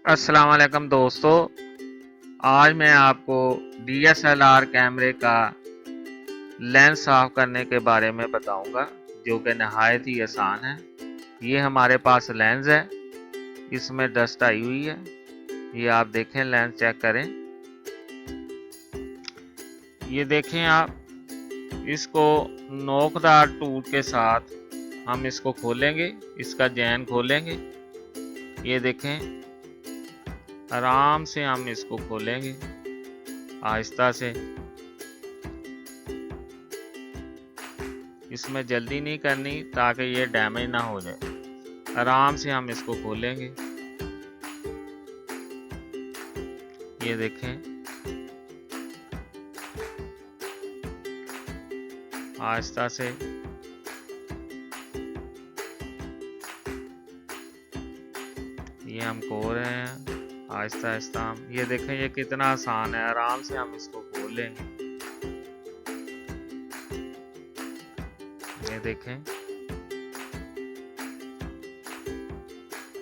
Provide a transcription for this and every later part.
अस्सलाम वालेकुम दोस्तों। आज मैं आपको DSLR कैमरे का लेंस साफ करने के बारे में बताऊंगा, जो कि नहायत ही आसान है। ये हमारे पास लेंस है, इसमें डस्ट आई हुई है। ये आप देखें, लेंस चेक करें। ये देखें आप, इसको नोकदार टूल के साथ हम इसको खोलेंगे, इसका जैन खोलेंगे। ये देखें, आराम से हम इसको खोलेंगे आहिस्ता से। इसमें जल्दी नहीं करनी ताकि ये डैमेज ना हो जाए। आराम से हम इसको खोलेंगे। ये देखें, आहिस्ता से। ये हम खोल रहे हैं आहिस्ता आहिस्ता। हम ये देखें, ये कितना आसान है। आराम से हम इसको खोल लेंगे। ये देखें,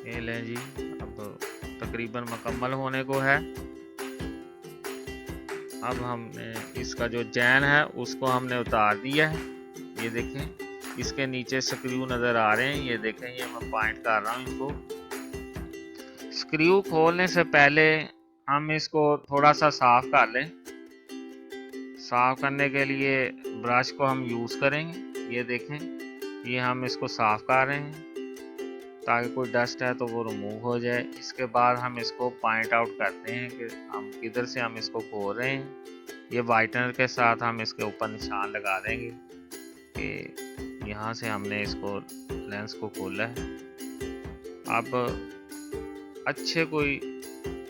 ये लें जी। अब तकरीबन मुकम्मल होने को है। अब हमने इसका जो चैन है उसको हमने उतार दिया है। ये देखें, इसके नीचे स्क्रू नज़र आ रहे हैं। ये देखें, ये मैं पॉइंट कर रहा हूँ इनको। स्क्रू खोलने से पहले हम इसको थोड़ा सा साफ कर लें। साफ करने के लिए ब्रश को हम यूज़ करेंगे। ये देखें, ये हम इसको साफ कर रहे हैं ताकि कोई डस्ट है तो वो रिमूव हो जाए। इसके बाद हम इसको पॉइंट आउट करते हैं कि हम किधर से हम इसको खोल रहे हैं। ये वाइटनर के साथ हम इसके ऊपर निशान लगा देंगे कि यहाँ से हमने इसको लेंस को खोला है। अब अच्छे कोई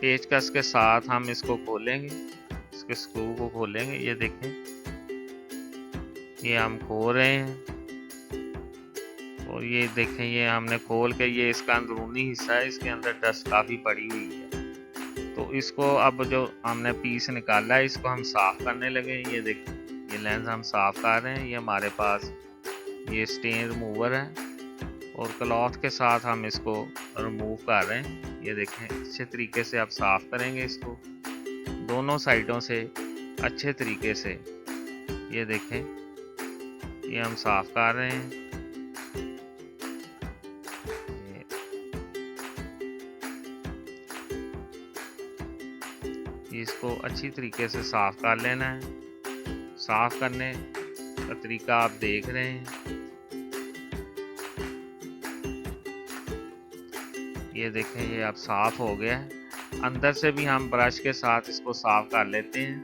पेचकस के साथ हम इसको खोलेंगे, इसके स्क्रू को खोलेंगे। ये देखें, ये हम खोल रहे हैं। और ये देखें, ये हमने खोल के, ये इसका अंदरूनी हिस्सा है, इसके अंदर डस्ट काफ़ी पड़ी हुई है। तो इसको अब जो हमने पीस निकाला है, इसको हम साफ़ करने लगे। ये देखें, ये लेंस हम साफ़ कर रहे हैं। ये हमारे पास ये स्टेन रिमूवर है और क्लॉथ के साथ हम इसको रिमूव कर रहे हैं। ये देखें, अच्छे तरीके से आप साफ़ करेंगे इसको दोनों साइडों से अच्छे तरीके से। ये देखें, ये हम साफ़ कर रहे हैं। इसको अच्छी तरीके से साफ कर लेना है। साफ करने का तरीका आप देख रहे हैं। ये देखें, ये अब साफ हो गया है। अंदर से भी हम ब्रश के साथ इसको साफ कर लेते हैं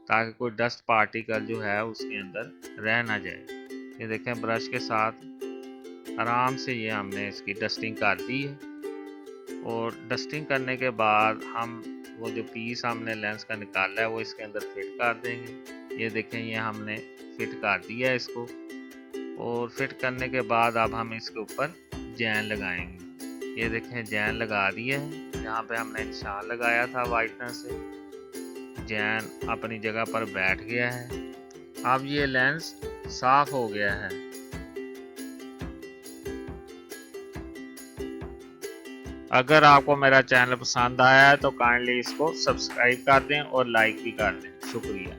ताकि कोई डस्ट पार्टिकल जो है उसके अंदर रह ना जाए। ये देखें, ब्रश के साथ आराम से ये हमने इसकी डस्टिंग कर दी है। और डस्टिंग करने के बाद हम वो जो पीस हमने लेंस का निकाला है वो इसके अंदर फिट कर देंगे। ये देखें, ये हमने फिट कर दिया है इसको। और फिट करने के बाद अब हम इसके ऊपर जैन लगाएंगे। ये देखें, जैन लगा दिया है। जहाँ पे हमने निशान लगाया था वाइटनर से, जैन अपनी जगह पर बैठ गया है। अब ये लेंस साफ हो गया है। अगर आपको मेरा चैनल पसंद आया है तो काइंडली इसको सब्सक्राइब कर दें और लाइक भी कर दें। शुक्रिया।